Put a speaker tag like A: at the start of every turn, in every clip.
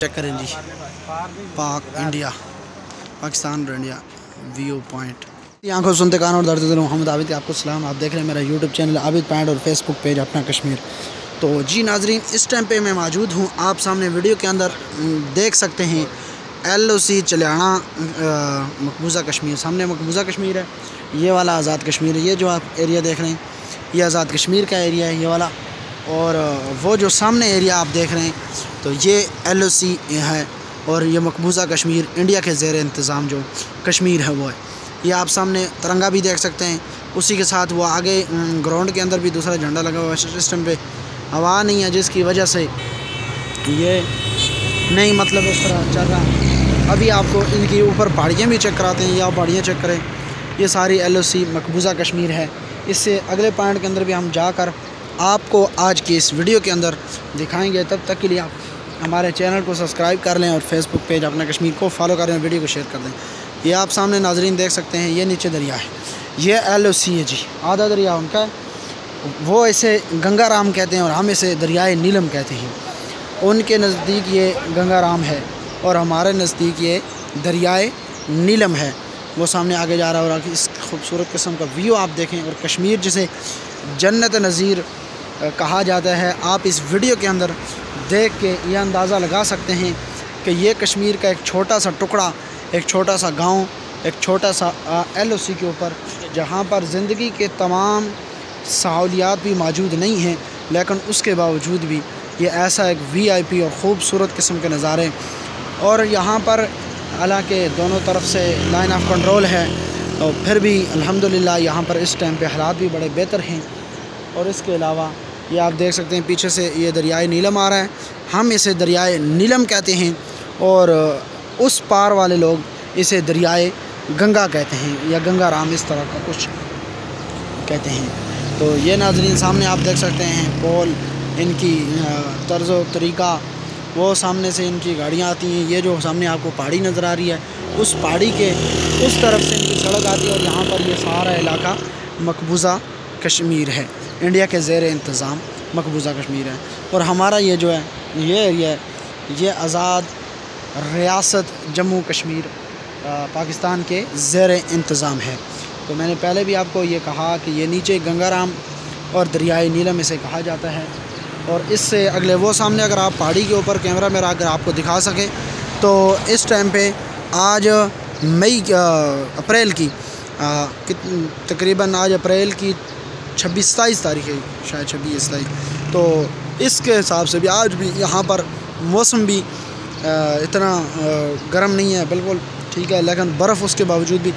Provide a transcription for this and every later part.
A: Check करें जी। पाक India, Pakistan और इंडिया व्यू पॉइंट। आंखों सुनते कान और दर्द दिल मोहम्मद आबिद, आपको सलाम। आप देख रहे हैं मेरा यूट्यूब चैनल आबिद पॉइंट और फेसबुक पेज अपना कश्मीर। तो जी नाजरीन, इस टाइम पे मैं मौजूद हूँ, आप सामने वीडियो के अंदर देख सकते हैं LOC चलियाना मकबूजा कश्मीर। सामने मकबूजा कश्मीर है, ये वाला आज़ाद कश्मीर है। ये जो आप एरिया देख रहे हैं ये आज़ाद कश्मीर का एरिया है, ये वाला। और वो जो सामने एरिया आप देख रहे हैं तो ये LOC है, और ये मकबूजा कश्मीर इंडिया के ज़ेर इंतज़ाम जो कश्मीर है वो है। ये आप सामने तिरंगा भी देख सकते हैं, उसी के साथ वो आगे ग्राउंड के अंदर भी दूसरा झंडा लगा हुआ है। सिस्टम पे हवा नहीं है जिसकी वजह से ये नहीं मतलब इस तरह चल रहा। अभी आपको इनकी ऊपर पहाड़ियाँ भी चेक कराते हैं, ये आप पहाड़ियाँ चेक करें। ये सारी LOC मकबूजा कश्मीर है। इससे अगले पॉइंट के अंदर भी हम जाकर आपको आज की इस वीडियो के अंदर दिखाएंगे। तब तक के लिए आप हमारे चैनल को सब्सक्राइब कर लें और फेसबुक पेज अपना कश्मीर को फॉलो करें, वीडियो को शेयर कर दें। ये आप सामने नाजरीन देख सकते हैं, ये नीचे दरिया है, ये LOC है जी। आधा दरिया उनका है, वो इसे गंगा राम कहते हैं और हम इसे दरियाए नीलम कहते हैं। उनके नज़दीक ये गंगा राम है और हमारे नज़दीक ये दरियाए नीलम है। वो सामने आगे जा रहा है और इस खूबसूरत किस्म का व्यू आप देखें। और कश्मीर जिसे जन्नत नज़ीर कहा जाता है, आप इस वीडियो के अंदर देख के यह अंदाज़ा लगा सकते हैं कि ये कश्मीर का एक छोटा सा टुकड़ा, एक छोटा सा गांव, एक छोटा सा LOC के ऊपर, जहां पर ज़िंदगी के तमाम सहूलियात भी मौजूद नहीं हैं, लेकिन उसके बावजूद भी ये ऐसा एक VIP और ख़ूबसूरत किस्म के नज़ारे। और यहाँ पर हालांकि दोनों तरफ से लाइन ऑफ कंट्रोल है, और फिर भी अल्हम्दुलिल्लाह यहाँ पर इस टाइम पे हालात भी बड़े बेहतर हैं। और इसके अलावा ये आप देख सकते हैं पीछे से ये दरियाए नीलम आ रहा है, हम इसे दरियाए नीलम कहते हैं, और उस पार वाले लोग इसे दरियाए गंगा कहते हैं या गंगा राम, इस तरह का कुछ कहते हैं। तो ये नाज़रीन सामने आप देख सकते हैं पोल, इनकी तर्ज़ व तरीक़ा, वो सामने से इनकी गाड़ियाँ आती हैं। ये जो सामने आपको पहाड़ी नज़र आ रही है, उस पहाड़ी के उस तरफ से इनकी सड़क आती है, और यहाँ पर ये सारा इलाका मकबूजा कश्मीर है, इंडिया के ज़ेर इंतज़ाम मकबूजा कश्मीर है। और हमारा ये जो है ये एरिया है, ये आज़ाद रियासत जम्मू कश्मीर पाकिस्तान के ज़ेर इंतज़ाम है। तो मैंने पहले भी आपको ये कहा कि ये नीचे गंगा राम और दरियाए नीलम इसे कहा जाता है। और इससे अगले वो सामने अगर आप पहाड़ी के ऊपर कैमरा में अगर आपको दिखा सकें तो इस टाइम पे आज अप्रैल की तकरीबन आज अप्रैल की 26-27 तारीख है, शायद 26-27। तो इसके हिसाब से भी आज भी यहाँ पर मौसम भी इतना गर्म नहीं है, बिल्कुल ठीक है, लेकिन बर्फ़ उसके बावजूद भी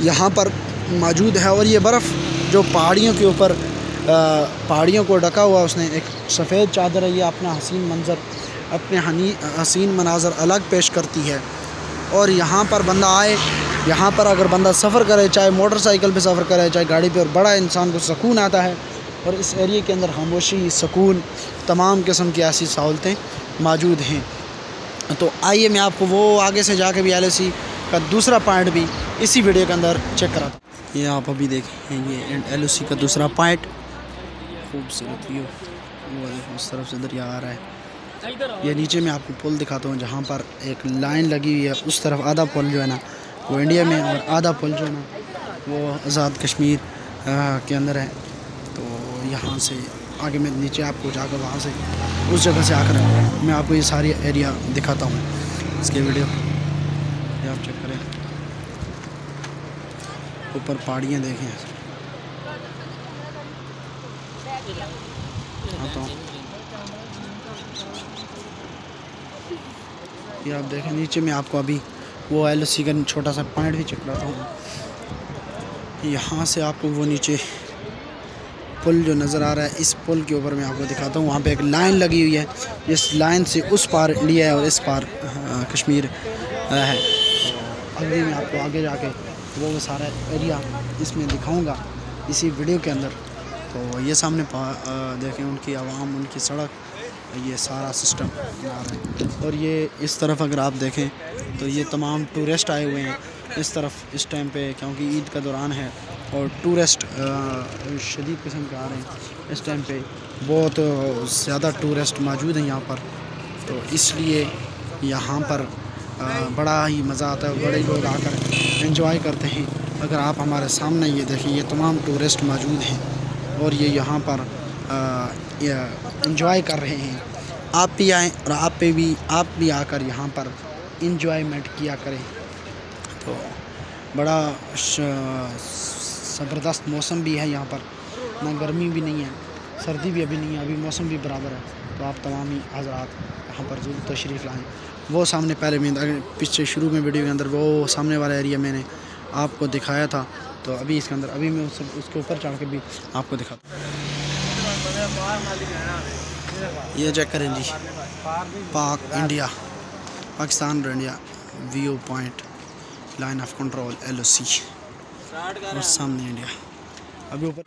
A: यहाँ पर मौजूद है। और ये बर्फ़ जो पहाड़ियों के ऊपर पहाड़ियों को ढका हुआ, उसने एक सफ़ेद चादर है, ये अपना हसीन मंज़र, अपने हसीन मनाज़र अलग पेश करती है। और यहाँ पर बंदा आए, यहाँ पर अगर बंदा सफ़र करे, चाहे मोटरसाइकिल पे सफ़र करे, चाहे गाड़ी पे, और बड़ा इंसान को सुकून आता है। और इस एरिया के अंदर खामोशी, सुकून, तमाम किस्म की ऐसी सहूलतें मौजूद हैं। तो आइए मैं आपको वो आगे से जाके भी LOC का दूसरा पॉइंट भी इसी वीडियो के अंदर चेक कराता हूँ। ये आप अभी देखें, ये LOC का दूसरा पॉइंट, खूबसूरत व्यू, वो देखो उस तरफ से दरिया आ रहा है। ये नीचे मैं आपको पुल दिखाता हूँ, जहाँ पर एक लाइन लगी हुई है, उस तरफ आधा पुल जो है ना वो इंडिया में, और आधा पुल जो है ना वो आज़ाद कश्मीर के अंदर है। तो यहाँ से आगे मैं नीचे आपको जाकर वहाँ से उस जगह से आकर मैं आपको ये सारी एरिया दिखाता हूँ इसके वीडियो। ये आप चेक करें, ऊपर पहाड़ियाँ देखें, आता हूँ ये आप देखें। नीचे में आपको अभी वो LOC का छोटा सा पॉइंट भी चेक कराता हूँ। यहाँ से आपको वो नीचे पुल जो नज़र आ रहा है, इस पुल के ऊपर मैं आपको दिखाता हूँ। वहाँ पे एक लाइन लगी हुई है, इस लाइन से उस पार इंडिया है और इस पार कश्मीर है। अभी मैं आपको आगे जाके वो सारा एरिया इसमें दिखाऊँगा इसी वीडियो के अंदर। तो ये सामने देखें उनकी आवाम, उनकी सड़क, ये सारा सिस्टम आ रहा है। और ये इस तरफ अगर आप देखें तो ये तमाम टूरिस्ट आए हुए हैं इस तरफ इस टाइम पे, क्योंकि ईद का दौरान है और टूरिस्ट शदीद किस्म के आ रहे हैं इस टाइम पे। बहुत ज़्यादा टूरिस्ट मौजूद हैं यहाँ पर, तो इसलिए यहाँ पर बड़ा ही मज़ा आता है, बड़े लोग आकर एंजॉय करते हैं। अगर आप हमारे सामने ये देखें, ये तमाम टूरिस्ट मौजूद हैं और ये यहाँ पर एंजॉय कर रहे हैं। आप भी आएँ और आप भी आकर यहाँ पर इंजॉयमेंट किया करें। तो बड़ा ज़बरदस्त मौसम भी है यहाँ पर, ना गर्मी भी नहीं है, सर्दी भी अभी नहीं है, अभी मौसम भी बराबर है। तो आप तमाम ही हज़रात यहाँ पर ज़रूर तशरीफ़ लाएँ। वो सामने पहले में पीछे शुरू में वीडियो के अंदर वो सामने वाला एरिया मैंने आपको दिखाया था, तो अभी इसके अंदर अभी मैं उसके ऊपर चढ़ के भी आपको दिखाता हूँ। ये चेक करें जी, पाक इंडिया, पाकिस्तान और India view point, line of control LOC और सामने इंडिया अभी ऊपर।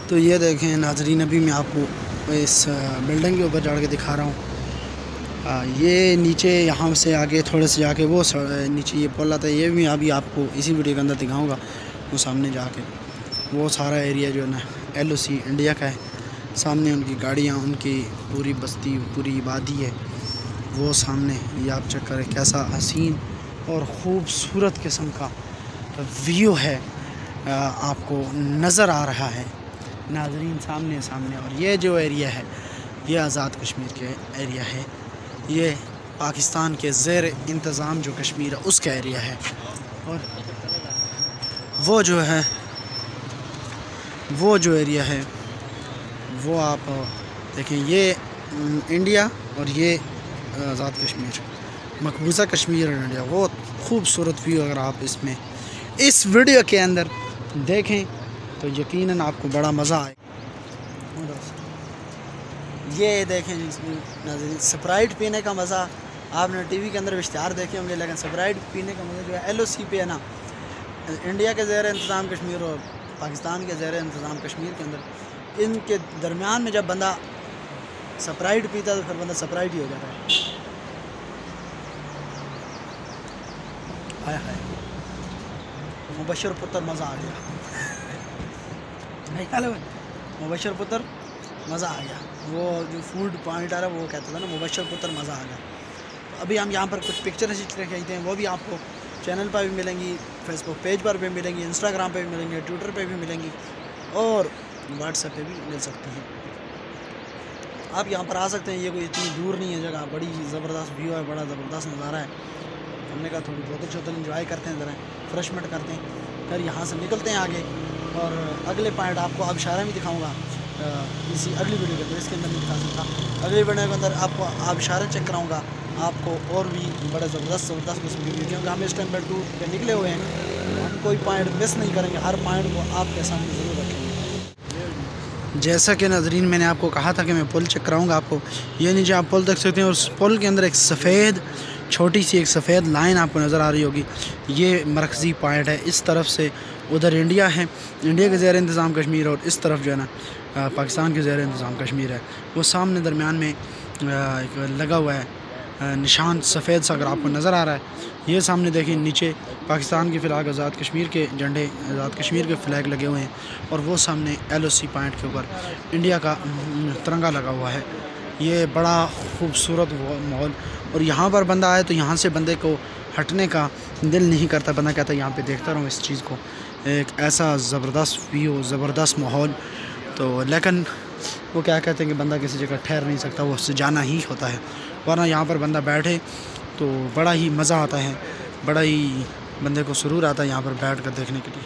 A: तो ये देखें नाजरीन, अभी मैं आपको इस बिल्डिंग के ऊपर चढ़ के दिखा रहा हूँ। ये नीचे यहाँ से आगे थोड़े से जाके वो नीचे ये पुल आता है, ये भी अभी आपको इसी वीडियो के अंदर दिखाऊंगा। वो सामने जाके वो सारा एरिया जो है ना LOC इंडिया का है। सामने उनकी गाड़ियाँ, उनकी पूरी बस्ती, पूरी आबादी है वो सामने। ये आप चेक करें कैसा हसीन और ख़ूबसूरत किस्म का व्यू है आपको नज़र आ रहा है नाजरीन सामने। और ये जो एरिया है ये आज़ाद कश्मीर के एरिया है, ये पाकिस्तान के ज़ेर इंतज़ाम जो कश्मीर है उसका एरिया है। और वो जो एरिया है वो आप देखें, ये इंडिया और ये आज़ाद कश्मीर, मकबूजा कश्मीर और इंडिया। वो खूबसूरत व्यू अगर आप इसमें इस वीडियो के अंदर देखें तो यकीनन आपको बड़ा मज़ा आए। ये देखें नाज़रीन, स्प्राइट पीने का मज़ा आपने टीवी के अंदर इश्तिहार देखे होंगे, लेकिन स्प्राइट पीने का मज़ा जो है LOC पे है ना, इंडिया के ज़ेर इंतज़ाम कश्मीर और पाकिस्तान के ज़ेर इंतज़ाम कश्मीर के अंदर, इनके दरमियान में जब बंदा स्प्राइट पीता है तो फिर बंदा स्प्राइट ही हो जाता है। हाय हाय मुबशर पुत्र मज़ा आ गया, मुबशर पुत्र मज़ा आ गया। वो जो फूड पॉइंट आ रहा है वो कहता था ना मुबशर पुत्र मज़ा आ गया। तो अभी हम यहाँ पर कुछ पिक्चर खींचते हैं, वो भी आपको चैनल पर भी मिलेंगी, फेसबुक पेज पर भी मिलेंगी, इंस्टाग्राम पे भी मिलेंगी, ट्विटर पे भी मिलेंगी और व्हाट्सएप पे भी मिल सकती हैं। आप यहाँ पर आ सकते हैं, ये कोई इतनी दूर नहीं है जगह, बड़ी ज़बरदस्त व्यू है, बड़ा ज़बरदस्त नज़ारा है। हमने कहा थोड़ी बोतल इंजॉय करते हैं, ज़रा फ्रेशमेंट करते हैं, फिर यहाँ से निकलते हैं आगे। और अगले पॉइंट आपको आबशारा में दिखाऊँगा इसी अगली वीडियो के अंदर, इसके अंदर नहीं दिखा सकता। अगली वीडियो के अंदर आपको आबशारा चेक कराऊँगा आपको, और भी बड़े ज़बरदस्त किस्म की वीडियो, क्योंकि हम इस टाइम पर टूर पर निकले हुए हैं, हम कोई पॉइंट मिस नहीं करेंगे, हर पॉइंट को आपके सामने ज़रूर रखेंगे। जैसा कि नाज़रीन मैंने आपको कहा था कि मैं पुल चेक कराऊँगा आपको, ये नीचे आप पुल देख सकते हैं, और उस पुल के अंदर एक सफ़ेद छोटी सी एक सफ़ेद लाइन आपको नज़र आ रही होगी, ये मरकज़ी पॉइंट है। इस तरफ से उधर इंडिया है, इंडिया के ज़ेर इंतज़ाम कश्मीर, और इस तरफ जो है ना पाकिस्तान के ज़ेर इंतज़ाम कश्मीर है। वो सामने दरमियान में एक लगा हुआ है निशान सफ़ेद सा, अगर आपको नज़र आ रहा है। ये सामने देखिए नीचे पाकिस्तान के फ़िलहाल आज़ाद कश्मीर के झंडे, आज़ाद कश्मीर के फ़्लैग लगे हुए हैं, और वो सामने LOC पॉइंट के ऊपर इंडिया का तिरंगा लगा हुआ है। ये बड़ा खूबसूरत माहौल, और यहाँ पर बंदा आए तो यहाँ से बंदे को हटने का दिल नहीं करता, बंदा कहता है यहाँ पे देखता रहूँ इस चीज़ को, एक ऐसा ज़बरदस्त व्यू, ज़बरदस्त माहौल। तो लेकिन वो क्या कहते हैं कि बंदा किसी जगह ठहर नहीं सकता, वो उससे जाना ही होता है, वरना यहाँ पर बंदा बैठे तो बड़ा ही मज़ा आता है, बड़ा ही बंदे को सुरूर आता है यहाँ पर बैठ कर देखने के लिए।